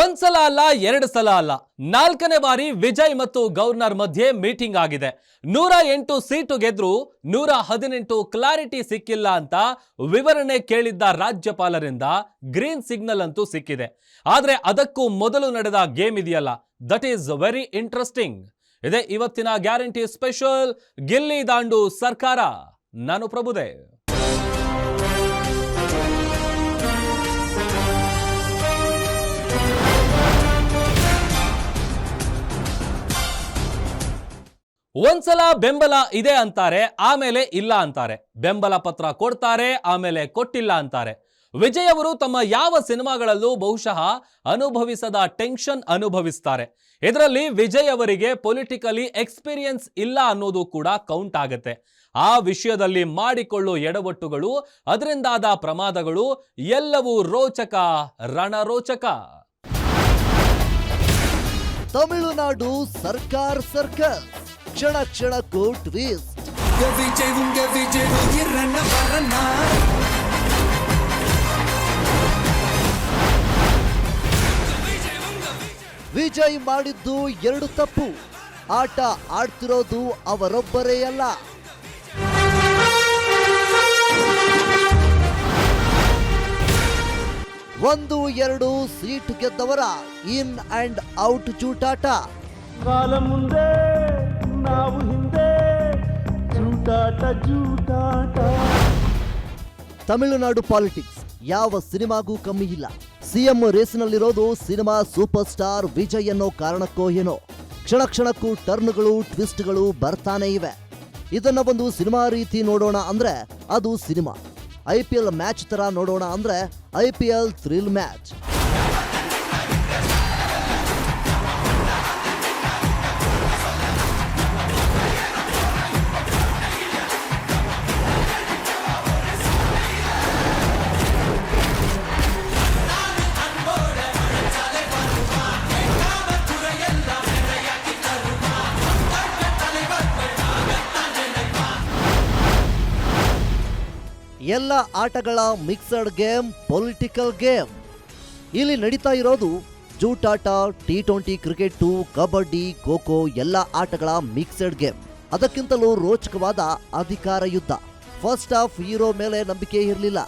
ಒಂದ್ಸಲ ಅಲ್ಲ ಎರಡು ಸಲ ಅಲ್ಲ ನಾಲ್ಕನೇ ಬಾರಿ ವಿಜಯ್ ಮತ್ತು ಗವರ್ನರ್ ಮಧ್ಯೆ ಮೀಟಿಂಗ್ ಆಗಿದೆ. 108 ಸೀಟು ಗೆದ್ರು 118 ಕ್ಲಾರಿಟಿ ಸಿಕ್ಕಿಲ್ಲ ಅಂತ ವಿವರಣೆ ಕೇಳಿದ್ದ ರಾಜ್ಯಪಾಲರಿಂದ ಗ್ರೀನ್ ಸಿಗ್ನಲ್ ಅಂತೂ ಸಿಕ್ಕಿದೆ. ಆದ್ರೆ ಅದಕ್ಕೂ ಮೊದಲು ನಡೆದ ಗೇಮ್ ಇದೆಯಲ್ಲ, ದಟ್ ಈಸ್ ವೆರಿ ಇಂಟ್ರೆಸ್ಟಿಂಗ್. ಇದೇ ಇವತ್ತಿನ ಗ್ಯಾರಂಟಿ ಸ್ಪೆಷಲ್ ಗಿಲ್ಲಿ ದಾಂಡು ಸರ್ಕಾರ. ನಾನು ಪ್ರಭುದೇವ್. ಒಂದ್ಸಲ ಬೆಂಬಲ ಇದೆ ಅಂತಾರೆ, ಆಮೇಲೆ ಇಲ್ಲ ಅಂತಾರೆ. ಬೆಂಬಲ ಪತ್ರ ಕೊಡ್ತಾರೆ, ಆಮೇಲೆ ಕೊಟ್ಟಿಲ್ಲ ಅಂತಾರೆ. ವಿಜಯ್ ಅವರು ತಮ್ಮ ಯಾವ ಸಿನಿಮಾಗಳಲ್ಲೂ ಬಹುಶಃ ಅನುಭವಿಸದ ಟೆನ್ಷನ್ ಅನುಭವಿಸ್ತಾರೆ. ಇದರಲ್ಲಿ ವಿಜಯ್ ಅವರಿಗೆ ಪೊಲಿಟಿಕಲಿ ಎಕ್ಸ್ಪೀರಿಯನ್ಸ್ ಇಲ್ಲ ಅನ್ನೋದು ಕೂಡ ಕೌಂಟ್ ಆಗುತ್ತೆ. ಆ ವಿಷಯದಲ್ಲಿ ಮಾಡಿಕೊಳ್ಳೋ ಎಡವಟ್ಟುಗಳು, ಅದರಿಂದಾದ ಪ್ರಮಾದಗಳು ಎಲ್ಲವೂ ರೋಚಕ, ರಣರೋಚಕ. ತಮಿಳುನಾಡು ಸರ್ಕಾರ ಸರ್ಕಸ್, ಕ್ಷಣ ಕ್ಷಣಕ್ಕೂ ಟ್ವಿಸ್ಟ್. ವಿಜಯ್ ಮಾಡಿದ್ದು ಎರಡು ತಪ್ಪು. ಆಟ ಆಡ್ತಿರೋದು ಅವರೊಬ್ಬರೇ ಅಲ್ಲ. ಒಂದು ಎರಡು ಸೀಟ್ ಗೆದ್ದವರ ಇನ್ ಅಂಡ್ ಔಟ್ ಜೂಟಾಟ. ಕಾಲ ಮುಂದೆ ನಾವು ಹಿಂದೆ, ಜೂಟಾಟ ಜೂಟಾಟ. ತಮಿಳುನಾಡು ಪಾಲಿಟಿಕ್ಸ್ ಯಾವ ಸಿನಿಮಾಗೂ ಕಮ್ಮಿ ಇಲ್ಲ. ಸಿಎಂ ರೇಸ್ನಲ್ಲಿರೋದು ಸಿನಿಮಾ ಸೂಪರ್ ಸ್ಟಾರ್ ವಿಜಯ್ ಅನ್ನೋ ಕಾರಣಕ್ಕೋ ಏನೋ ಕ್ಷಣ ಕ್ಷಣಕ್ಕೂ ಟರ್ನ್ಗಳು, ಟ್ವಿಸ್ಟ್ಗಳು ಬರ್ತಾನೆ ಇವೆ. ಇದನ್ನ ಒಂದು ಸಿನಿಮಾ ರೀತಿ ನೋಡೋಣ ಅಂದ್ರೆ ಅದು ಸಿನಿಮಾ. IPL ಮ್ಯಾಚ್ ತರ ನೋಡೋಣ ಅಂದ್ರೆ IPL ಥ್ರಿಲ್ ಮ್ಯಾಚ್. ಎಲ್ಲ ಆಟಗಳ ಮಿಕ್ಸಡ್ ಗೇಮ್, ಪೊಲಿಟಿಕಲ್ ಗೇಮ್. ಇಲ್ಲಿ ನಡೀತಾ ಇರೋದು ಜೂಟಾಟ, T20 ಕ್ರಿಕೆಟ್, ಕಬಡ್ಡಿ, ಖೋ-ಖೋ ಎಲ್ಲ ಆಟಗಳ ಮಿಕ್ಸಡ್ ಗೇಮ್. ಅದಕ್ಕಿಂತಲೂ ರೋಚಕವಾದ ಅಧಿಕಾರ ಯುದ್ಧ. ಫಸ್ಟ್ ಹಾಫ್ ಹೀರೋ ಮೇಲೆ ನಂಬಿಕೆ ಇರಲಿಲ್ಲ.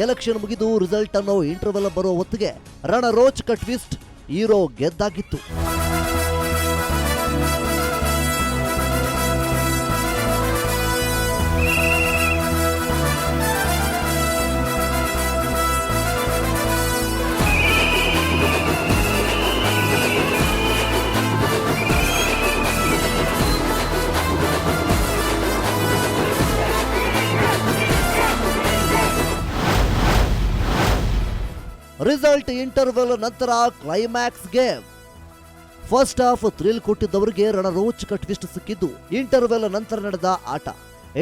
ಎಲೆಕ್ಷನ್ ಮುಗಿದು ರಿಸಲ್ಟ್ ಅನ್ನೋ ಇಂಟರ್ವೆಲ್ ಬರೋ ಹೊತ್ತಿಗೆ ರಣರೋಚಕ ಟ್ವಿಸ್ಟ್, ಹೀರೋ ಗೆದ್ದಾಗಿತ್ತು. ರಿಸಲ್ಟ್ ಇಂಟರ್ವೆಲ್ ನಂತರ climax game. First half thrill ಕೊಟ್ಟಿದ್ದವರಿಗೆ ರಣರೋಚಕ ಟ್ವಿಸ್ಟ್ ಸಿಕ್ಕಿದ್ದು ಇಂಟರ್ವೆಲ್ ನಂತರ ನಡೆದ ಆಟ.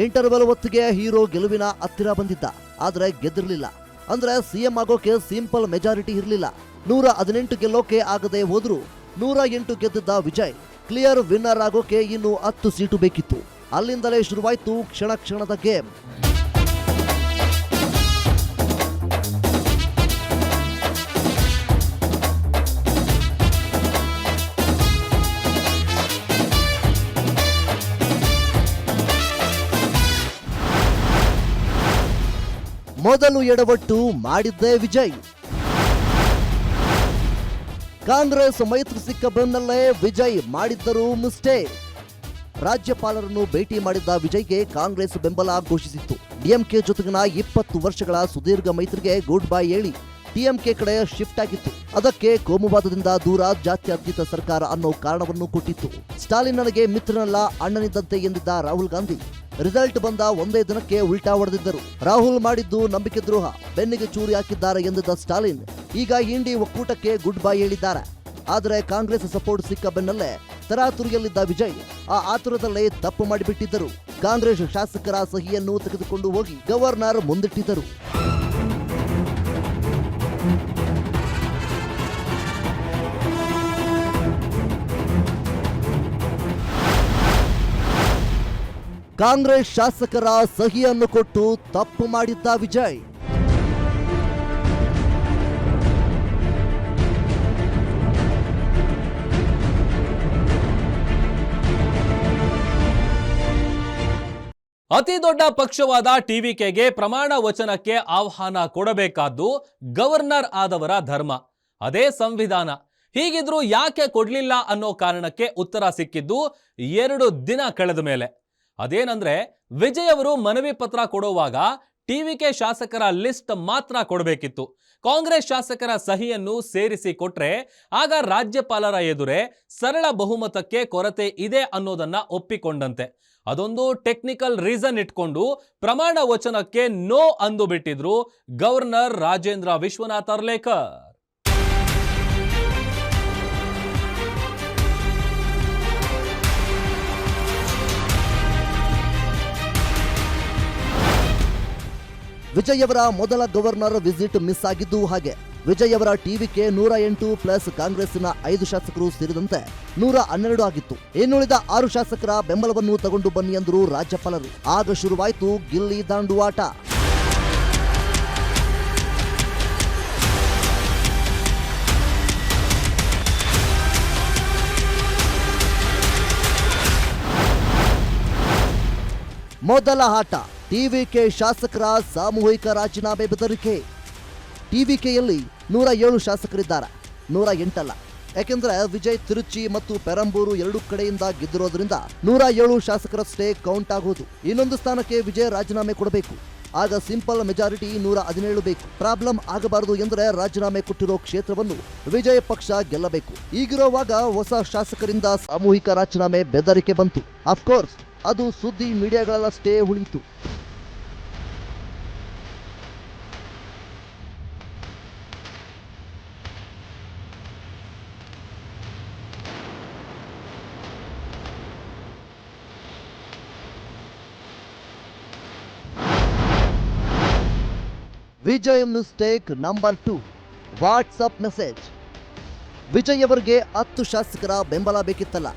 ಇಂಟರ್ವೆಲ್ ಹೊತ್ತಿಗೆ ಹೀರೋ ಗೆಲುವಿನ ಹತ್ತಿರ ಬಂದಿದ್ದ, ಆದ್ರೆ ಗೆದ್ದಿರಲಿಲ್ಲ. ಅಂದ್ರೆ ಸಿಎಂ ಆಗೋಕೆ ಸಿಂಪಲ್ ಮೆಜಾರಿಟಿ ಇರಲಿಲ್ಲ. 118 ಗೆಲ್ಲೋಕೆ ಆಗದೆ ಹೋದ್ರು 108 ಗೆದ್ದಿದ್ದ ವಿಜಯ್ ಕ್ಲಿಯರ್ ವಿನ್ನರ್ ಆಗೋಕೆ ಇನ್ನು 10 ಸೀಟು ಬೇಕಿತ್ತು. ಅಲ್ಲಿಂದಲೇ ಶುರುವಾಯ್ತು ಕ್ಷಣ ಕ್ಷಣದ ಗೇಮ್. ಮೊದಲು ಎಡವಟ್ಟು ಮಾಡಿದ್ದೇ ವಿಜಯ್. ಕಾಂಗ್ರೆಸ್ ಮೈತ್ರಿ ಸಿಕ್ಕ ಬೆನ್ನಲ್ಲೇ ವಿಜಯ್ ಮಾಡಿದ್ದರು ಮಿಸ್ಟೇಕ್. ರಾಜ್ಯಪಾಲರನ್ನು ಭೇಟಿ ಮಾಡಿದ್ದ ವಿಜಯ್ಗೆ ಕಾಂಗ್ರೆಸ್ ಬೆಂಬಲ ಘೋಷಿಸಿತ್ತು. ಡಿಎಂಕೆ ಜೊತೆಗಿನ 20 ವರ್ಷಗಳ ಸುದೀರ್ಘ ಮೈತ್ರಿಗೆ ಗುಡ್ ಬೈ ಹೇಳಿ ಟಿಎಂಕೆ ಕಡೆ ಶಿಫ್ಟ್ ಆಗಿತ್ತು. ಅದಕ್ಕೆ ಕೋಮುವಾದದಿಂದ ದೂರ, ಜಾತ್ಯತೀತ ಸರ್ಕಾರ ಅನ್ನೋ ಕಾರಣವನ್ನು ಕೊಟ್ಟಿತ್ತು. ಸ್ಟಾಲಿನ್ ನನಗೆ ಮಿತ್ರನಲ್ಲ, ಅಣ್ಣನಿದ್ದಂತೆ ಎಂದಿದ್ದ ರಾಹುಲ್ ಗಾಂಧಿ ರಿಸಲ್ಟ್ ಬಂದ ಒಂದೇ ದಿನಕ್ಕೆ ಉಲ್ಟಾ ಹೊಡೆದಿದ್ದರು. ರಾಹುಲ್ ಮಾಡಿದ್ದು ನಂಬಿಕೆ ದ್ರೋಹ, ಬೆನ್ನಿಗೆ ಚೂರಿ ಹಾಕಿದ್ದಾರೆ ಎಂದಿದ್ದ ಸ್ಟಾಲಿನ್ ಈಗ ಇಂಡಿ ಒಕ್ಕೂಟಕ್ಕೆ ಗುಡ್ ಬೈ ಹೇಳಿದ್ದಾರೆ. ಆದರೆ ಕಾಂಗ್ರೆಸ್ ಸಪೋರ್ಟ್ ಸಿಕ್ಕ ಬೆನ್ನಲ್ಲೇ ತರಾತುರಿಯಲ್ಲಿದ್ದ ವಿಜಯ್ ಆ ಆತುರದಲ್ಲೇ ತಪ್ಪು ಮಾಡಿಬಿಟ್ಟಿದ್ದರು. ಕಾಂಗ್ರೆಸ್ ಶಾಸಕರ ಸಹಿಯನ್ನು ತೆಗೆದುಕೊಂಡು ಹೋಗಿ ಗವರ್ನರ್ ಮುಂದಿಟ್ಟಿದ್ದರು. ಕಾಂಗ್ರೆಸ್ ಶಾಸಕರ ಸಹಿಯನ್ನು ಕೊಟ್ಟು ತಪ್ಪು ಮಾಡಿದ್ದ ವಿಜಯ್. ಅತಿ ದೊಡ್ಡ ಪಕ್ಷವಾದ ಟಿವಿಕೆಗೆ ಪ್ರಮಾಣ ವಚನಕ್ಕೆ ಆಹ್ವಾನ ಕೊಡಬೇಕಾದ್ದು ಗವರ್ನರ್ ಆದವರ ಧರ್ಮ, ಅದೇ ಸಂವಿಧಾನ. ಹೀಗಿದ್ರೂ ಯಾಕೆ ಕೊಡ್ಲಿಲ್ಲ ಅನ್ನೋ ಕಾರಣಕ್ಕೆ ಉತ್ತರ ಸಿಕ್ಕಿದ್ದು 2 ದಿನ ಕಳೆದ ಮೇಲೆ. ಅದೇನಂದ್ರೆ ವಿಜಯ್ ಅವರು ಮನವಿ ಪತ್ರ ಕೊಡುವಾಗ ಟಿವಿಕೆ ಶಾಸಕರ ಲಿಸ್ಟ್ ಮಾತ್ರ ಕೊಡಬೇಕಿತ್ತು. ಕಾಂಗ್ರೆಸ್ ಶಾಸಕರ ಸಹಿಯನ್ನು ಸೇರಿಸಿ ಕೊಟ್ರೆ ಆಗ ರಾಜ್ಯಪಾಲರ ಎದುರೇ ಸರಳ ಬಹುಮತಕ್ಕೆ ಕೊರತೆ ಇದೆ ಅನ್ನೋದನ್ನ ಒಪ್ಪಿಕೊಂಡಂತೆ. ಅದೊಂದು ಟೆಕ್ನಿಕಲ್ ರೀಸನ್ ಇಟ್ಕೊಂಡು ಪ್ರಮಾಣ ವಚನಕ್ಕೆ ನೋ ಅಂದು ಬಿಟ್ಟಿದ್ರು ಗವರ್ನರ್ ರಾಜೇಂದ್ರ ವಿಶ್ವನಾಥ್ ಅರ್ಲೇಕರ್. ವಿಜಯ್ ಅವರ ಮೊದಲ ಗವರ್ನರ್ ವಿಸಿಟ್ ಮಿಸ್ ಆಗಿದ್ದು ಹಾಗೆ. ವಿಜಯ್ ಅವರ ಟಿವಿಕೆ 108 ಪ್ಲಸ್ ಕಾಂಗ್ರೆಸ್ಸಿನ 5 ಶಾಸಕರು ಸೇರಿದಂತೆ 112 ಆಗಿತ್ತು. ಇನ್ನುಳಿದ 6 ಶಾಸಕರ ಬೆಂಬಲವನ್ನು ತಗೊಂಡು ಬನ್ನಿ ಎಂದರು ರಾಜ್ಯಪಾಲರು. ಆಗ ಶುರುವಾಯಿತು ಗಿಲ್ಲಿ ದಾಂಡು ಆಟ. ಮೊದಲ ಆಟ ಟಿವಿಕೆ ಶಾಸಕರ ಸಾಮೂಹಿಕ ರಾಜೀನಾಮೆ ಬೆದರಿಕೆ. ಟಿವಿಕೆಯಲ್ಲಿ 107 ಶಾಸಕರಿದ್ದಾರೆ, 108 ಅಲ್ಲ. ಯಾಕೆಂದ್ರೆ ವಿಜಯ್ ತಿರುಚಿ ಮತ್ತು ಪೆರಂಬೂರು 2 ಕಡೆಯಿಂದ ಗೆದ್ದಿರೋದ್ರಿಂದ 107 ಶಾಸಕರಷ್ಟೇ ಕೌಂಟ್ ಆಗೋದು. ಇನ್ನೊಂದು ಸ್ಥಾನಕ್ಕೆ ವಿಜಯ್ ರಾಜೀನಾಮೆ ಕೊಡಬೇಕು. ಆಗ ಸಿಂಪಲ್ ಮೆಜಾರಿಟಿ 117 ಬೇಕು. ಪ್ರಾಬ್ಲಮ್ ಆಗಬಾರದು ಎಂದರೆ ರಾಜೀನಾಮೆ ಕೊಟ್ಟಿರೋ ಕ್ಷೇತ್ರವನ್ನು ವಿಜಯ್ ಪಕ್ಷ ಗೆಲ್ಲಬೇಕು. ಈಗಿರುವಾಗ ಹೊಸ ಶಾಸಕರಿಂದ ಸಾಮೂಹಿಕ ರಾಜೀನಾಮೆ ಬೆದರಿಕೆ ಬಂತು. ಅಫ್ಕೋರ್ಸ್ ಅದು ಸುದ್ದಿ ಮೀಡಿಯಾಗಳಲ್ಲಷ್ಟೇ ಉಳಿಯಿತು. Vijay mistake number 2, WhatsApp message. Vijay ಅವರಿಗೆ 10 ಶಾಸಕರ ಬೆಂಬಲ ಬೇಕಿತ್ತಲ್ಲ,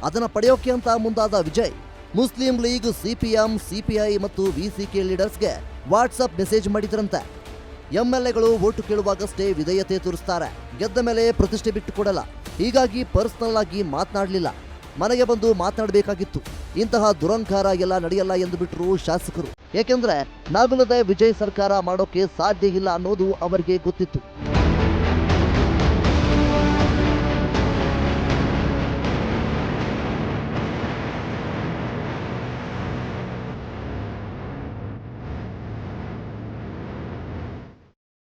ಅದನ್ನು ಪಡೆಯೋಕೆ ಅಂತ ಮುಂದಾದ Vijay Muslim League, CPM, CPI ಮತ್ತು ವಿಸಿಕೆ ಲೀಡರ್ಸ್ಗೆ ವಾಟ್ಸಪ್ ಮೆಸೇಜ್ ಮಾಡಿದ್ರಂತೆ. ಎಂಎಲ್ಎಗಳು ವೋಟು ಕೇಳುವಾಗಷ್ಟೇ ವಿಧೇಯತೆ ತೋರಿಸ್ತಾರೆ, ಗೆದ್ದ ಮೇಲೆ ಪ್ರತಿಷ್ಠೆ ಬಿಟ್ಟು ಕೊಡಲ್ಲ. ಹೀಗಾಗಿ ಪರ್ಸನಲ್ ಆಗಿ ಮಾತನಾಡಲಿಲ್ಲ, ಮನೆಗೆ ಬಂದು ಮಾತನಾಡಬೇಕಾಗಿತ್ತು. ಇಂತಹ ದುರಂಕಾರ ಎಲ್ಲ ನಡೆಯಲ್ಲ ಎಂದು ಬಿಟ್ಟರು ಶಾಸಕರು. ಏಕೆಂದ್ರೆ ನಾವಿಲ್ಲದೆ ವಿಜಯ್ ಸರ್ಕಾರ ಮಾಡೋಕೆ ಸಾಧ್ಯ ಇಲ್ಲ ಅನ್ನೋದು ಅವರಿಗೆ ಗೊತ್ತಿತ್ತು.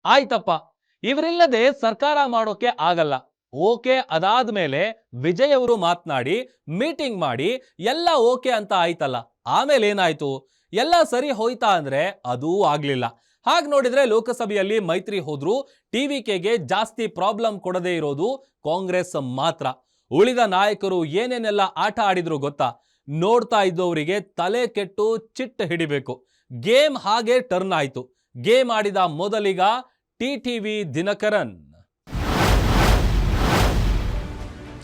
ಆಯ್ತಪ್ಪ, ಇವರಿಲ್ಲದೆ ಸರ್ಕಾರ ಮಾಡೋಕೆ ಆಗಲ್ಲ. ಓಕೆ, ಅದಾದ್ಮೇಲೆ ವಿಜಯ್ ಅವರು ಮಾತನಾಡಿ ಮೀಟಿಂಗ್ ಮಾಡಿ ಎಲ್ಲ ಓಕೆ ಅಂತ ಆಯ್ತಲ್ಲ. ಆಮೇಲೆ ಏನಾಯ್ತು? ಎಲ್ಲ ಸರಿ ಹೋಯ್ತಾ ಅಂದ್ರೆ ಅದೂ ಆಗ್ಲಿಲ್ಲ. ಹಾಗೆ ನೋಡಿದ್ರೆ ಲೋಕಸಭೆಯಲ್ಲಿ ಮೈತ್ರಿ ಹೋದ್ರು ಟಿವಿಕೆಗೆ ಜಾಸ್ತಿ ಪ್ರಾಬ್ಲಮ್ ಕೊಡದೇ ಇರೋದು ಕಾಂಗ್ರೆಸ್ ಮಾತ್ರ. ಉಳಿದ ನಾಯಕರು ಏನೇನೆಲ್ಲ ಆಟ ಆಡಿದ್ರು ಗೊತ್ತಾ? ನೋಡ್ತಾ ಇದ್ದವರಿಗೆ ತಲೆ ಕೆಟ್ಟು ಚಿಟ್ಟ ಹಿಡಿಬೇಕು. ಗೇಮ್ ಹಾಗೆ ಟರ್ನ್ ಆಯ್ತು. ಗೇಮ್ ಆಡಿದ ಮೊದಲಿಗ ಟಿಟಿವಿ ದಿನಕರನ್.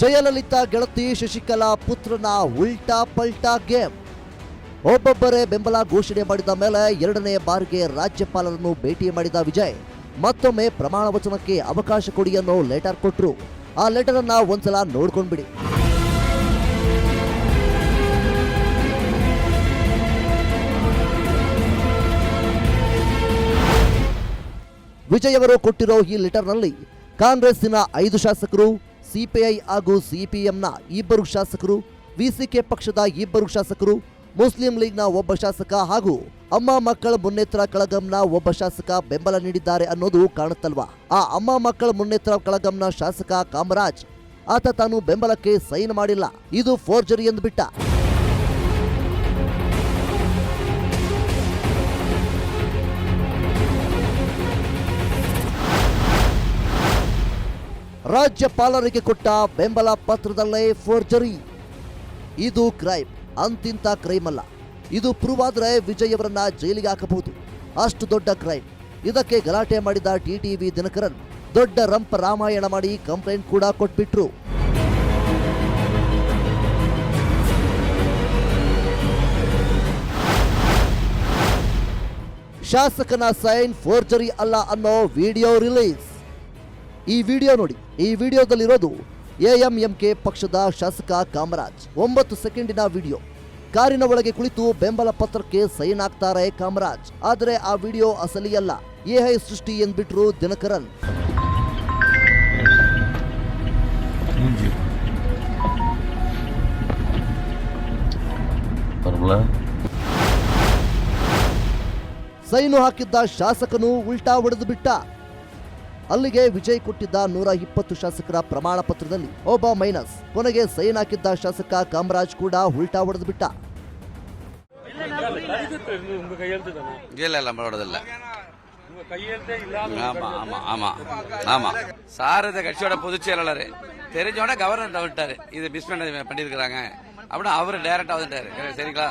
ಜಯಲಲಿತಾ ಗೆಳತಿ ಶಶಿಕಲಾ ಪುತ್ರನ ಉಲ್ಟಾ ಪಲ್ಟಾ ಗೇಮ್. ಒಬ್ಬೊಬ್ಬರೇ ಬೆಂಬಲ ಘೋಷಣೆ ಮಾಡಿದ ಮೇಲೆ 2ನೇ ಬಾರಿಗೆ ರಾಜ್ಯಪಾಲರನ್ನು ಭೇಟಿ ಮಾಡಿದ ವಿಜಯ್ ಮತ್ತೊಮ್ಮೆ ಪ್ರಮಾಣ ವಚನಕ್ಕೆ ಅವಕಾಶ ಕೊಡಿ ಅನ್ನೋ ಲೆಟರ್ ಕೊಟ್ರು. ಆ ಲೆಟರ್ ಅನ್ನ ಒಂದ್ಸಲ ನೋಡ್ಕೊಂಡ್ಬಿಡಿ. ವಿಜಯ್ ಅವರು ಕೊಟ್ಟಿರೋ ಈ ಲೆಟರ್ನಲ್ಲಿ ಕಾಂಗ್ರೆಸ್ಸಿನ 5 ಶಾಸಕರು, ಸಿಪಿಐ ಹಾಗೂ ಸಿಪಿಎಂನ 2 ಶಾಸಕರು, ವಿಸಿಕೆ ಪಕ್ಷದ 2 ಶಾಸಕರು, ಮುಸ್ಲಿಂ ಲೀಗ್ನ 1 ಶಾಸಕ ಹಾಗೂ ಅಮ್ಮ ಮಕ್ಕಳ ಮುನ್ನೇತ್ರ ಕಳಗಂನ 1 ಶಾಸಕ ಬೆಂಬಲ ನೀಡಿದ್ದಾರೆ ಅನ್ನೋದು ಕಾಣುತ್ತಲ್ವಾ? ಆ ಅಮ್ಮ ಮಕ್ಕಳ ಮುನ್ನೇತ್ರ ಕಳಗಂನ ಶಾಸಕ ಕಾಮರಾಜ್ ಆತ ತಾನು ಬೆಂಬಲಕ್ಕೆ ಸೈನ್ ಮಾಡಿಲ್ಲ, ಇದು ಫೋರ್ಜರಿ ಎಂದುಬಿಟ್ಟ. ರಾಜ್ಯಪಾಲರಿಗೆ ಕೊಟ್ಟ ಬೆಂಬಲ ಪತ್ರದಲ್ಲೇ ಫೋರ್ಜರಿ. ಇದು ಕ್ರೈಮ್, ಅಂತಿಂತ ಕ್ರೈಮ್ ಅಲ್ಲ. ಇದು ಪ್ರೂವ್ ಆದ್ರೆ ವಿಜಯ್ ಅವರನ್ನ ಜೈಲಿಗೆ ಹಾಕಬಹುದು. ಅಷ್ಟು ದೊಡ್ಡ ಕ್ರೈಮ್. ಇದಕ್ಕೆ ಗಲಾಟೆ ಮಾಡಿದ ಟಿಟಿವಿ ದಿನಕರನ್ ದೊಡ್ಡ ರಂಪ ರಾಮಾಯಣ ಮಾಡಿ ಕಂಪ್ಲೇಂಟ್ ಕೂಡ ಕೊಟ್ಬಿಟ್ರು. ಶಾಸಕನ ಸೈನ್ ಫೋರ್ಜರಿ ಅಲ್ಲ ಅನ್ನೋ ವಿಡಿಯೋ ರಿಲೀಸ್. ಈ ವಿಡಿಯೋ ನೋಡಿ. ಈ ವಿಡಿಯೋದಲ್ಲಿರೋದು ಎಎಂಎಂಕೆ ಪಕ್ಷದ ಶಾಸಕ ಕಾಮರಾಜ್. 9 ಸೆಕೆಂಡಿನ ವಿಡಿಯೋ. ಕಾರಿನ ಒಳಗೆ ಕುಳಿತು ಬೆಂಬಲ ಪತ್ರಕ್ಕೆ ಸೈನ್ ಹಾಕ್ತಾರೆ ಕಾಮರಾಜ್. ಆದರೆ ಆ ವಿಡಿಯೋ ಅಸಲಿಯಲ್ಲ, ಎಐ ಸೃಷ್ಟಿ ಎಂದ್ಬಿಟ್ರು ದಿನಕರನ್. ಸೈನು ಹಾಕಿದ್ದ ಶಾಸಕನು ಉಲ್ಟಾ ಹೊಡೆದು ಬಿಟ್ಟ. ಅಲ್ಲಿಗೆ ವಿಜಯ್ ಕೊಟ್ಟಿದ್ದ 120 ಶಾಸಕರ ಪ್ರಮಾಣ ಪತ್ರದಲ್ಲಿ ಒಬ್ಬ ಮೈನಸ್. ಕೊನೆಗೆ ಸೈನ್ ಹಾಕಿದ್ದ ಶಾಸಕ ಕಾಮರಾಜ್ ಕೂಡ ಉಲ್ಟಾ ಹೊಡೆದು ಬಿಟ್ಟ. இல்ல ಮಾಡೋದಿಲ್ಲ. ஆமா ஆமா ஆமா ஆமா சார் இந்த கட்சியோட பொதுச் செயலாளர் தெரிஞ்சோட கவர்னர் வந்துட்டாரு, இது மிஸ்மேனேஜ் பண்ணிருக்காங்க அப்படின்னா அவரு டைரக்டா வந்துட்டாரு. சரிங்களா?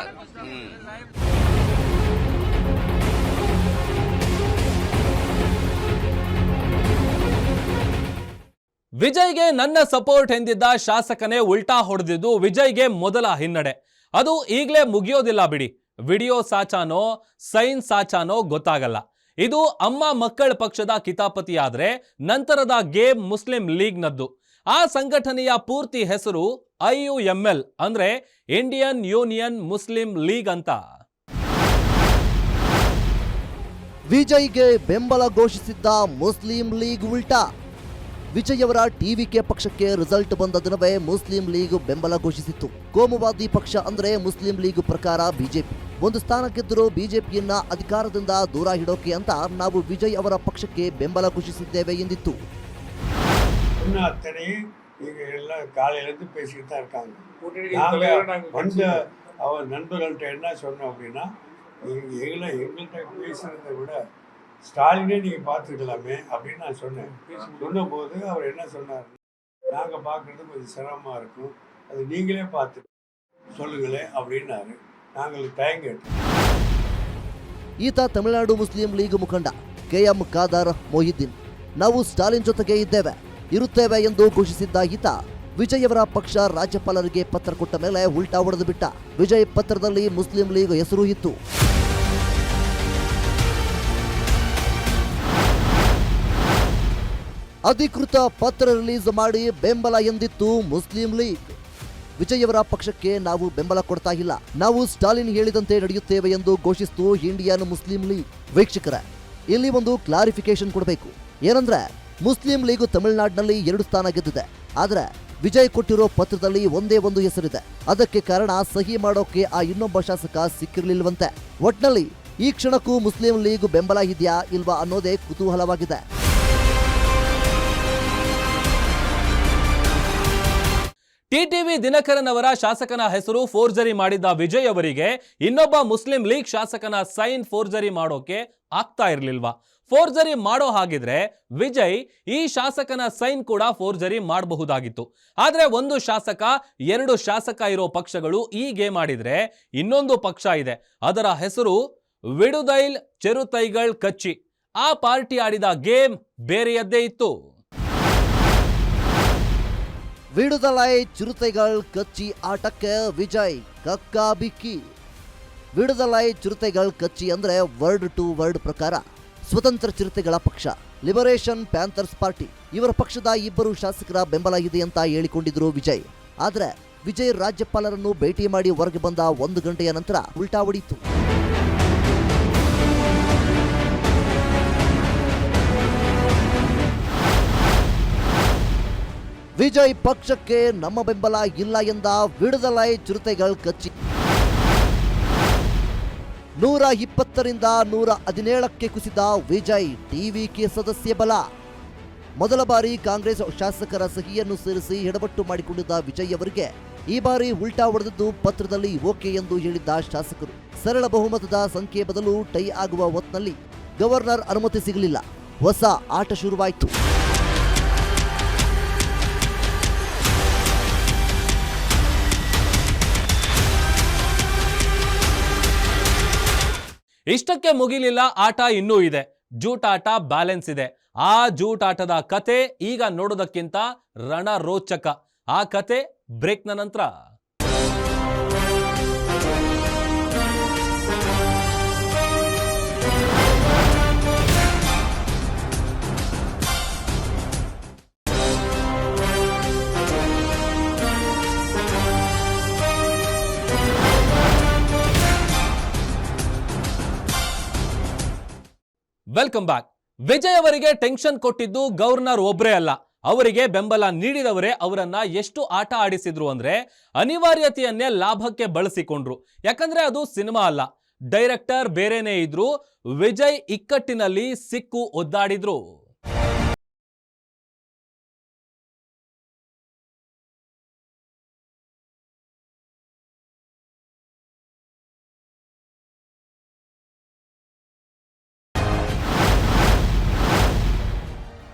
ವಿಜಯ್ಗೆ ನನ್ನ ಸಪೋರ್ಟ್ ಎಂದಿದ್ದ ಶಾಸಕನೇ ಉಲ್ಟಾ ಹೊಡೆದಿದ್ದು ವಿಜಯ್ಗೆ ಮೊದಲ ಹಿನ್ನಡೆ. ಅದು ಈಗಲೇ ಮುಗಿಯೋದಿಲ್ಲ ಬಿಡಿ. ವಿಡಿಯೋ ಸಾಚಾನೋ ಸೈನ್ ಸಾಚಾನೋ ಗೊತ್ತಾಗಲ್ಲ. ಇದು ಅಮ್ಮ ಮಕ್ಕಳ ಪಕ್ಷದ ಕಿತಾಪತಿಯಾದ್ರೆ ನಂತರದ ಗೇಮ್ ಮುಸ್ಲಿಂ ಲೀಗ್ನದ್ದು. ಆ ಸಂಘಟನೆಯ ಪೂರ್ತಿ ಹೆಸರು IUML ಅಂದ್ರೆ ಇಂಡಿಯನ್ ಯೂನಿಯನ್ ಮುಸ್ಲಿಂ ಲೀಗ್ ಅಂತ. ವಿಜಯ್ಗೆ ಬೆಂಬಲ ಘೋಷಿಸಿದ್ದ ಮುಸ್ಲಿಂ ಲೀಗ್ ಉಲ್ಟಾ. ವಿಜಯ್ ಅವರ ಟಿವಿಕೆ ಪಕ್ಷಕ್ಕೆ ರಿಸಲ್ಟ್ ಬಂದ ದಿನವೇ ಮುಸ್ಲಿಂ ಲೀಗ್ ಬೆಂಬಲ ಘೋಷಿಸಿತ್ತು. ಕೋಮುವಾದಿ ಪಕ್ಷ ಅಂದ್ರೆ ಮುಸ್ಲಿಂ ಲೀಗ್ ಪ್ರಕಾರ ಬಿಜೆಪಿ. ಒಂದು ಸ್ಥಾನ ಗೆದ್ದರೂ ಬಿಜೆಪಿಯನ್ನ ಅಧಿಕಾರದಿಂದ ದೂರ ಇಡೋಕೆ ಅಂತ ನಾವು ವಿಜಯ್ ಅವರ ಪಕ್ಷಕ್ಕೆ ಬೆಂಬಲ ಘೋಷಿಸಿದ್ದೇವೆ ಎಂದಿತ್ತು. அத்தனை இங்க எல்லாம் காலையிலேருந்து பேசிக்கிட்டு தான் இருக்காங்க. வந்து அவர் நண்பர்கள்ட்ட என்ன சொன்னோம் அப்படின்னா, எங்கள்கிட்ட பேசுறதை விட ஸ்டாலினே நீங்க பார்த்துக்கலாமே அப்படின்னு நான் சொன்னேன். சொன்னபோது அவர் என்ன சொன்னார், நாங்கள் பார்க்குறது கொஞ்சம் சிரமமாக இருக்கும், அது நீங்களே பார்த்து சொல்லுங்களேன் அப்படின்னாரு. நாங்கள் தயங்கிட்டோம். ಈತ ತಮಿಳುನಾಡು ಮುಸ್ಲಿಂ ಲೀಗ್ ಮುಖಂಡ KM ಖಾದರ್ ಮೊಹಿದ್ದೀನ್. ನಾವು ಸ್ಟಾಲಿನ್ ಜೊತೆಗೆ ಇರುತ್ತೇವೆ ಎಂದು ಘೋಷಿಸಿದ್ದ ಈತ ವಿಜಯ್ ಅವರ ಪಕ್ಷ ರಾಜ್ಯಪಾಲರಿಗೆ ಪತ್ರ ಕೊಟ್ಟ ಮೇಲೆ ಉಲ್ಟಾ ಹೊಡೆದು ಬಿಟ್ಟ. ವಿಜಯ್ ಪತ್ರದಲ್ಲಿ ಮುಸ್ಲಿಂ ಲೀಗ್ ಹೆಸರು ಇತ್ತು. ಅಧಿಕೃತ ಪತ್ರ ರಿಲೀಸ್ ಮಾಡಿ ಬೆಂಬಲ ಎಂದಿತ್ತು ಮುಸ್ಲಿಂ ಲೀಗ್. ವಿಜಯ್ ಅವರ ಪಕ್ಷಕ್ಕೆ ನಾವು ಬೆಂಬಲ ಕೊಡ್ತಾ ಇಲ್ಲ, ನಾವು ಸ್ಟಾಲಿನ್ ಹೇಳಿದಂತೆ ನಡೆಯುತ್ತೇವೆ ಎಂದು ಘೋಷಿಸಿತು ಇಂಡಿಯನ್ ಮುಸ್ಲಿಂ ಲೀಗ್. ವೀಕ್ಷಕರೇ, ಇಲ್ಲಿ ಒಂದು ಕ್ಲಾರಿಫಿಕೇಶನ್ ಕೊಡಬೇಕು. ಏನಂದ್ರೆ, ಮುಸ್ಲಿಂ ಲೀಗ್ ತಮಿಳುನಾಡಿನಲ್ಲಿ 2 ಸ್ಥಾನ ಗೆದ್ದಿದೆ. ಆದ್ರೆ ವಿಜಯ್ ಕೊಟ್ಟಿರೋ ಪತ್ರದಲ್ಲಿ ಒಂದೇ ಒಂದು ಹೆಸರಿದೆ. ಅದಕ್ಕೆ ಕಾರಣ ಸಹಿ ಮಾಡೋಕೆ ಆ ಇನ್ನೊಬ್ಬ ಶಾಸಕ ಸಿಕ್ಕಿರ್ಲಿಲ್ವಂತೆ. ಒಟ್ನಲ್ಲಿ ಈ ಕ್ಷಣಕ್ಕೂ ಮುಸ್ಲಿಂ ಲೀಗ್ ಬೆಂಬಲ ಇದೆಯಾ ಇಲ್ವಾ ಅನ್ನೋದೇ ಕುತೂಹಲವಾಗಿದೆ. ಟಿಟಿವಿ ದಿನಕರನ್ ಅವರ ಶಾಸಕನ ಹೆಸರು ಫೋರ್ಜರಿ ಮಾಡಿದ್ದ ವಿಜಯ್ ಅವರಿಗೆ ಇನ್ನೊಬ್ಬ ಮುಸ್ಲಿಂ ಲೀಗ್ ಶಾಸಕನ ಸೈನ್ ಫೋರ್ಜರಿ ಮಾಡೋಕೆ ಆಗ್ತಾ ಇರ್ಲಿಲ್ವಾ? ಫೋರ್ಜರಿ ಮಾಡೋ ಹಾಗಿದ್ರೆ ವಿಜಯ್ ಈ ಶಾಸಕನ ಸೈನ್ ಕೂಡ ಫೋರ್ಜರಿ ಮಾಡಬಹುದಾಗಿತ್ತು. ಆದ್ರೆ ಒಂದು ಶಾಸಕ 2 ಶಾಸಕ ಇರೋ ಪಕ್ಷಗಳು ಈ ಗೇಮ್ ಆಡಿದ್ರೆ ಇನ್ನೊಂದು ಪಕ್ಷ ಇದೆ, ಅದರ ಹೆಸರು ವಿಡುದೈಲ್ ಚೆರುತೈಗಳ್ ಕಚ್ಚಿ. ಆ ಪಾರ್ಟಿ ಆಡಿದ ಗೇಮ್ ಬೇರೆಯದ್ದೇ ಇತ್ತು. ವಿಡುದಲೈ ಚಿರುತೆಗಳ್ ಕಚ್ಚಿ ಆಟಕ್ಕೆ ವಿಜಯ್ ಕಕ್ಕಾಬಿಕ್ಕಿ. ವಿಡುದಲೈ ಚಿರುತೆಗಳ್ ಕಚ್ಚಿ ಅಂದ್ರೆ ವರ್ಡ್ ಟು ವರ್ಡ್ ಪ್ರಕಾರ ಸ್ವತಂತ್ರ ಚಿರತೆಗಳ ಪಕ್ಷ, ಲಿಬರೇಷನ್ ಪ್ಯಾಂಥರ್ಸ್ ಪಾರ್ಟಿ. ಇವರ ಪಕ್ಷದ 2 ಶಾಸಕರ ಬೆಂಬಲ ಇದೆ ಅಂತ ಹೇಳಿಕೊಂಡಿದ್ರು ವಿಜಯ್. ಆದ್ರೆ ವಿಜಯ್ ರಾಜ್ಯಪಾಲರನ್ನು ಭೇಟಿ ಮಾಡಿ ಹೊರಗೆ ಬಂದ 1 ಗಂಟೆಯ ನಂತರ ಉಲ್ಟಾ ಹೊಡೀತು. ವಿಜಯ್ ಪಕ್ಷಕ್ಕೆ ನಮ್ಮ ಬೆಂಬಲ ಇಲ್ಲ ಎಂದ ವಿಡುದಲೈ ಚಿರತೆಗಳ್ ಕಚ್ಚಿ 120ರಿಂದ 117ಕ್ಕೆ ಕುಸಿದ ವಿಜಯ್ ಟಿವಿಕೆ ಸದಸ್ಯ ಬಲ. ಮೊದಲ ಬಾರಿ ಕಾಂಗ್ರೆಸ್ ಶಾಸಕರ ಸಹಿಯನ್ನು ಸೇರಿಸಿ ಎಡವಟ್ಟು ಮಾಡಿಕೊಂಡಿದ್ದ ವಿಜಯ್ ಅವರಿಗೆ ಈ ಬಾರಿ ಉಲ್ಟಾ ಹೊಡೆದಿದ್ದು ಪತ್ರದಲ್ಲಿ ಓಕೆ ಎಂದು ಹೇಳಿದ್ದ ಶಾಸಕರು. ಸರಳ ಬಹುಮತದ ಸಂಖ್ಯೆ ಬದಲು ಟೈ ಆಗುವ ಹೊತ್ನಲ್ಲಿ ಗವರ್ನರ್ ಅನುಮತಿ ಸಿಗಲಿಲ್ಲ. ಹೊಸ ಆಟ ಶುರುವಾಯಿತು. ಇಷ್ಟಕ್ಕೆ ಮುಗಿಲಿಲ್ಲ, ಆಟ ಇನ್ನೂ ಇದೆ. ಜೂಟಾಟ ಬ್ಯಾಲೆನ್ಸ್ ಇದೆ. ಆ ಜೂಟಾಟದ ಕತೆ ಈಗ ನೋಡೋದಕ್ಕಿಂತ ರಣರೋಚಕ. ಆ ಕತೆ ಬ್ರೇಕ್ನ ನಂತರ. Welcome back. ವಿಜಯ್ ಅವರಿಗೆ ಟೆನ್ಷನ್ ಕೊಟ್ಟಿದ್ದು ಗವರ್ನರ್ ಒಬ್ಬರೇ ಅಲ್ಲ, ಅವರಿಗೆ ಬೆಂಬಲ ನೀಡಿದವರೇ ಅವರನ್ನ ಎಷ್ಟು ಆಟ ಆಡಿಸಿದ್ರು ಅಂದ್ರೆ ಅನಿವಾರ್ಯತೆಯನ್ನೇ ಲಾಭಕ್ಕೆ ಬಳಸಿಕೊಂಡ್ರು. ಯಾಕಂದ್ರೆ ಅದು ಸಿನಿಮಾ ಅಲ್ಲ, ಡೈರೆಕ್ಟರ್ ಬೇರೆನೇ ಇದ್ರು, ವಿಜಯ್ ಇಕ್ಕಟ್ಟಿನಲ್ಲಿ ಸಿಕ್ಕು ಒದ್ದಾಡಿದ್ರು.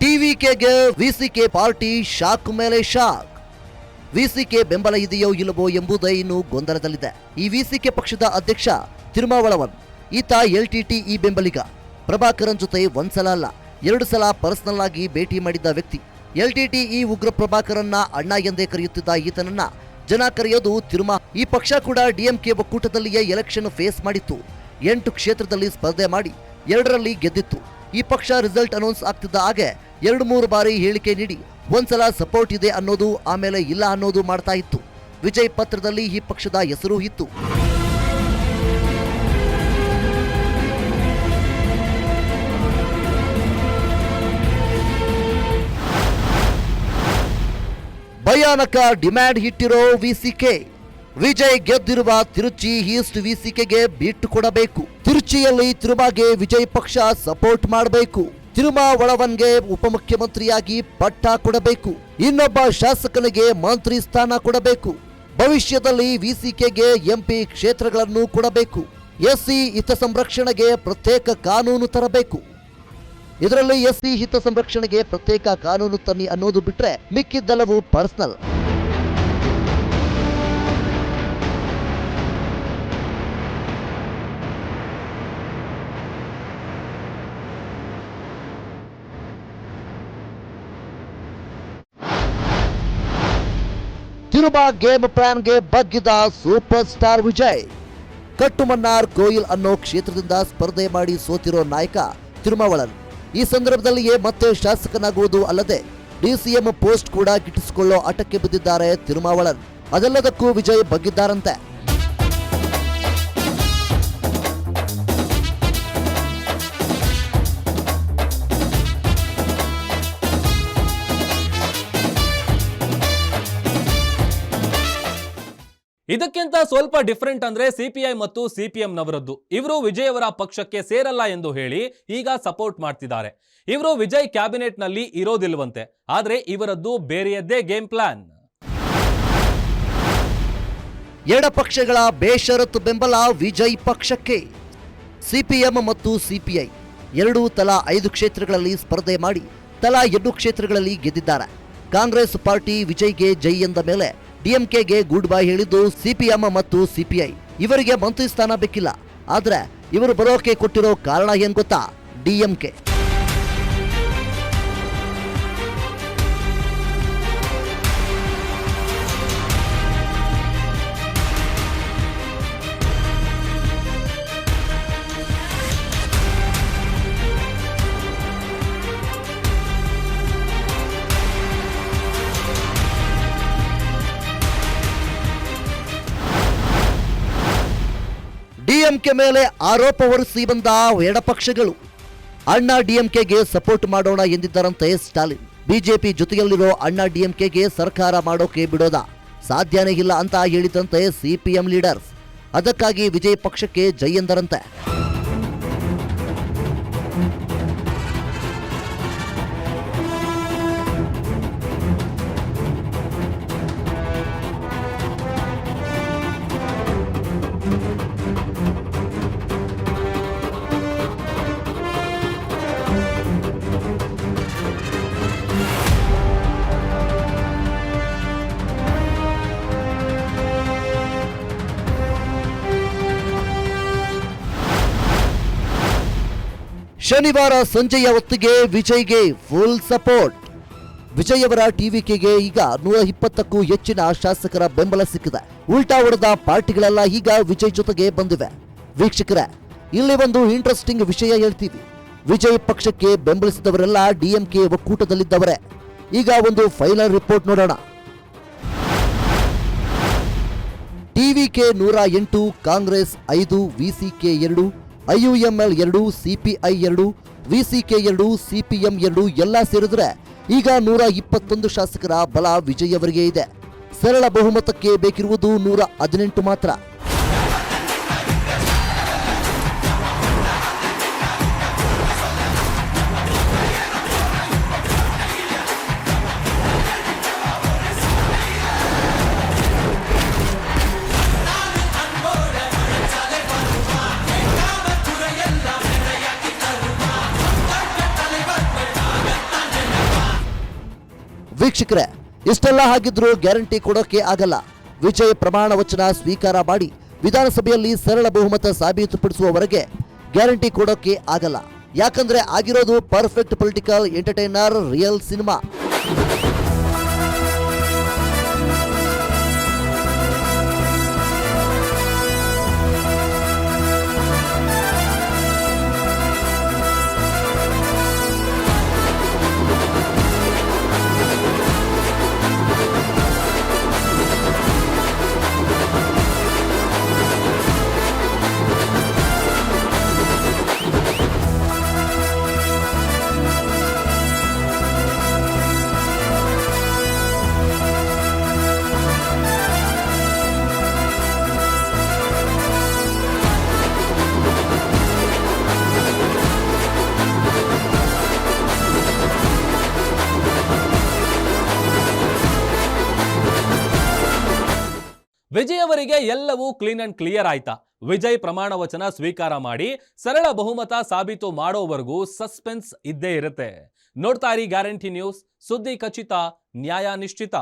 ಟಿವಿಕೆಗೆ ವಿಸಿಕೆ ಪಾರ್ಟಿ ಶಾಕ್ ಮೇಲೆ ಶಾಕ್. ವಿಸಿಕೆ ಬೆಂಬಲ ಇದೆಯೋ ಇಲ್ಲವೋ ಎಂಬುದೇ ಇನ್ನು ಗೊಂದಲದಲ್ಲಿದೆ. ಈ ವಿಸಿಕೆ ಪಕ್ಷದ ಅಧ್ಯಕ್ಷ ತಿರುಮಾವಳವನ್, ಈತ LTTE ಬೆಂಬಲಿಗ. ಪ್ರಭಾಕರನ್ ಜೊತೆ ಒಂದ್ಸಲ ಅಲ್ಲ 2 ಸಲ ಪರ್ಸನಲ್ ಆಗಿ ಭೇಟಿ ಮಾಡಿದ್ದ ವ್ಯಕ್ತಿ. LTTE ಉಗ್ರ ಪ್ರಭಾಕರನ್ನ ಅಣ್ಣ ಎಂದೇ ಕರೆಯುತ್ತಿದ್ದ ಈತನನ್ನ ಜನ ಕರೆಯೋದು ತಿರುಮಾ. ಈ ಪಕ್ಷ ಕೂಡ DMK ಒಕ್ಕೂಟದಲ್ಲಿಯೇ ಎಲೆಕ್ಷನ್ ಫೇಸ್ ಮಾಡಿತ್ತು. 8 ಕ್ಷೇತ್ರದಲ್ಲಿ ಸ್ಪರ್ಧೆ ಮಾಡಿ 2ರಲ್ಲಿ ಗೆದ್ದಿತ್ತು. ಈ ಪಕ್ಷ ರಿಸಲ್ಟ್ ಅನೌನ್ಸ್ ಆಗ್ತಿದ್ದ ಹಾಗೆ 2-3 ಬಾರಿ ಹೇಳಿಕೆ ನೀಡಿ ಒಂದ್ಸಲ ಸಪೋರ್ಟ್ ಇದೆ ಅನ್ನೋದು, ಆಮೇಲೆ ಇಲ್ಲ ಅನ್ನೋದು ಮಾಡ್ತಾ ಇತ್ತು. ವಿಜಯ್ ಪತ್ರದಲ್ಲಿ ಈ ಪಕ್ಷದ ಹೆಸರು ಇತ್ತು. ಭಯಾನಕ ಡಿಮ್ಯಾಂಡ್ ಇಟ್ಟಿರೋ ವಿಸಿಕೆ. ವಿಜಯ್ ಗೆದ್ದಿರುವ ತಿರುಚಿ ಈಸ್ಟ್ ವಿಸಿಕೆಗೆ ಬಿಟ್ಟು ಕೊಡಬೇಕು. ತಿರುಚಿಯಲ್ಲಿ ತಿರುಮಾಗೆ ವಿಜಯ್ ಪಕ್ಷ ಸಪೋರ್ಟ್ ಮಾಡಬೇಕು. ತಿರುಮಾವಳವನ್ಗೆ ಉಪಮುಖ್ಯಮಂತ್ರಿಯಾಗಿ ಪಟ್ಟ ಕೊಡಬೇಕು. ಇನ್ನೊಬ್ಬ ಶಾಸಕನಿಗೆ ಮಂತ್ರಿ ಸ್ಥಾನ ಕೊಡಬೇಕು. ಭವಿಷ್ಯದಲ್ಲಿ ವಿಸಿಕೆಗೆ MP ಕ್ಷೇತ್ರಗಳನ್ನು ಕೊಡಬೇಕು. SC ಹಿತ ಸಂರಕ್ಷಣೆಗೆ ಪ್ರತ್ಯೇಕ ಕಾನೂನು ತರಬೇಕು. ಇದರಲ್ಲಿ SC ಹಿತ ಸಂರಕ್ಷಣೆಗೆ ಪ್ರತ್ಯೇಕ ಕಾನೂನು ತನ್ನಿ ಅನ್ನೋದು ಬಿಟ್ರೆ ಮಿಕ್ಕಿದ್ದೆಲ್ಲವೂ ಪರ್ಸನಲ್. ತಿರುಮಾ ಗೇಮ್ ಪ್ಲಾನ್ಗೆ ಬಗ್ಗಿದ ಸೂಪರ್ ಸ್ಟಾರ್ ವಿಜಯ್. ಕಟ್ಟುಮನ್ನಾರ್ ಕೋಯಿಲ್ ಅನ್ನೋ ಕ್ಷೇತ್ರದಿಂದ ಸ್ಪರ್ಧೆ ಮಾಡಿ ಸೋತಿರೋ ನಾಯಕ ತಿರುಮಾವಳನ್. ಈ ಸಂದರ್ಭದಲ್ಲಿಯೇ ಮತ್ತೆ ಶಾಸಕನಾಗುವುದು ಅಲ್ಲದೆ DCM ಪೋಸ್ಟ್ ಕೂಡ ಗಿಟ್ಟಿಸಿಕೊಳ್ಳೋ ಆಟಕ್ಕೆ ಬಿದ್ದಿದ್ದಾರೆ ತಿರುಮಾವಳನ್. ಅದೆಲ್ಲದಕ್ಕೂ ವಿಜಯ್ ಬಗ್ಗಿದ್ದಾರಂತೆ. ಇದಕ್ಕಿಂತ ಸ್ವಲ್ಪ ಡಿಫರೆಂಟ್ ಅಂದ್ರೆ CPI ಮತ್ತು CPM ನವರದ್ದು. ಇವರು ವಿಜಯ್ ಅವರ ಪಕ್ಷಕ್ಕೆ ಸೇರಲ್ಲ ಎಂದು ಹೇಳಿ ಈಗ ಸಪೋರ್ಟ್ ಮಾಡ್ತಿದ್ದಾರೆ. ಇವರು ವಿಜಯ್ ಕ್ಯಾಬಿನೆಟ್ ನಲ್ಲಿ ಇರೋದಿಲ್ವಂತೆ, ಆದ್ರೆ ಇವರದ್ದು ಬೇರೆಯದ್ದೇ ಗೇಮ್ ಪ್ಲಾನ್. ಎಡಪಕ್ಷಗಳ ಬೇಷರತ್ತು ಬೆಂಬಲ ವಿಜಯ್ ಪಕ್ಷಕ್ಕೆ. CPM ಮತ್ತು CPI ಎರಡೂ ತಲಾ 5 ಕ್ಷೇತ್ರಗಳಲ್ಲಿ ಸ್ಪರ್ಧೆ ಮಾಡಿ ತಲಾ 2 ಕ್ಷೇತ್ರಗಳಲ್ಲಿ ಗೆದ್ದಿದ್ದಾರೆ. ಕಾಂಗ್ರೆಸ್ ಪಾರ್ಟಿ ವಿಜಯ್ಗೆ ಜೈ ಎಂದ ಮೇಲೆ DMKಗೆ ಗುಡ್ ಬೈ ಹೇಳಿದ್ದು CPM ಮತ್ತು CPI. ಇವರಿಗೆ ಮಂತ್ರಿ ಸ್ಥಾನ ಬೇಕಿಲ್ಲ, ಆದ್ರೆ ಇವರು ಬರೋಕೆ ಕೊಟ್ಟಿರೋ ಕಾರಣ ಏನ್ ಗೊತ್ತಾ? DMK. DMK ಮೇಲೆ ಆರೋಪ ಹೊರಿಸಿ ಬಂದ ಎಡಪಕ್ಷಗಳು ಅಣ್ಣಾ DMKಗೆ ಸಪೋರ್ಟ್ ಮಾಡೋಣ ಎಂದಿದ್ದರಂತೆ ಸ್ಟಾಲಿನ್. ಬಿಜೆಪಿ ಜೊತೆಯಲ್ಲಿರೋ ಅಣ್ಣಾ DMKಗೆ ಸರ್ಕಾರ ಮಾಡೋಕೆ ಬಿಡೋದ ಸಾಧ್ಯನೇ ಇಲ್ಲ ಅಂತ ಹೇಳಿದಂತೆ CPM ಲೀಡರ್ಸ್. ಅದಕ್ಕಾಗಿ ವಿಜಯ್ ಪಕ್ಷಕ್ಕೆ ಜೈ ಎಂದರಂತೆ. ಶನಿವಾರ ಸಂಜೆಯ ಹೊತ್ತಿಗೆ ವಿಜಯ್ಗೆ ಫುಲ್ ಸಪೋರ್ಟ್. ವಿಜಯ್ ಅವರ TVKಗೆ ಈಗ 120ಕ್ಕೂ ಹೆಚ್ಚಿನ ಶಾಸಕರ ಬೆಂಬಲ ಸಿಕ್ಕಿದೆ. ಉಲ್ಟಾ ಹೊಡೆದ ಪಾರ್ಟಿಗಳೆಲ್ಲ ಈಗ ವಿಜಯ್ ಜೊತೆಗೆ ಬಂದಿವೆ. ವೀಕ್ಷಕರೇ, ಇಲ್ಲಿ ಒಂದು ಇಂಟ್ರೆಸ್ಟಿಂಗ್ ವಿಷಯ ಹೇಳ್ತೀವಿ. ವಿಜಯ್ ಪಕ್ಷಕ್ಕೆ ಬೆಂಬಲಿಸಿದವರೆಲ್ಲ DMK ಒಕ್ಕೂಟದಲ್ಲಿದ್ದವರೇ. ಈಗ ಒಂದು ಫೈನಲ್ ರಿಪೋರ್ಟ್ ನೋಡೋಣ. TVK 108, Congress 5, VCK 2, IUML 2, CPI 2, VCK 2, CPM 2 ಎಲ್ಲ ಸೇರಿದ್ರೆ ಈಗ 121 ಶಾಸಕರ ಬಲ ವಿಜಯ್ ಅವರಿಗೆ ಇದೆ. ಸರಳ ಬಹುಮತಕ್ಕೆ ಬೇಕಿರುವುದು 118 ಮಾತ್ರ. ವೀಕ್ಷಕರೇ, ಇಷ್ಟೆಲ್ಲ ಆಗಿದ್ರೂ ಗ್ಯಾರಂಟಿ ಕೊಡೋಕೆ ಆಗಲ್ಲ. ವಿಜಯ್ ಪ್ರಮಾಣ ವಚನ ಸ್ವೀಕಾರ ಮಾಡಿ ವಿಧಾನಸಭೆಯಲ್ಲಿ ಸರಳ ಬಹುಮತ ಸಾಬೀತುಪಡಿಸುವವರೆಗೆ ಗ್ಯಾರಂಟಿ ಕೊಡೋಕೆ ಆಗಲ್ಲ. ಯಾಕಂದ್ರೆ ಆಗಿರೋದು perfect political entertainer real cinema. Vijay ಅವರಿಗೆ ಎಲ್ಲವೂ ಕ್ಲೀನ್ ಅಂಡ್ ಕ್ಲಿಯರ್ ಆಯ್ತಾ? ವಿಜಯ್ ಪ್ರಮಾಣ ವಚನ ಸ್ವೀಕಾರ ಮಾಡಿ ಸರಳ ಬಹುಮತ ಸಾಬೀತು ಮಾಡೋವರೆಗೂ ಸಸ್ಪೆನ್ಸ್ ಇದ್ದೇ ಇರುತ್ತೆ. ನೋಡ್ತಾ ಇರಿ ಗ್ಯಾರಂಟಿ ನ್ಯೂಸ್, ಸುದ್ದಿ ಖಚಿತ, ನ್ಯಾಯ ನಿಶ್ಚಿತ.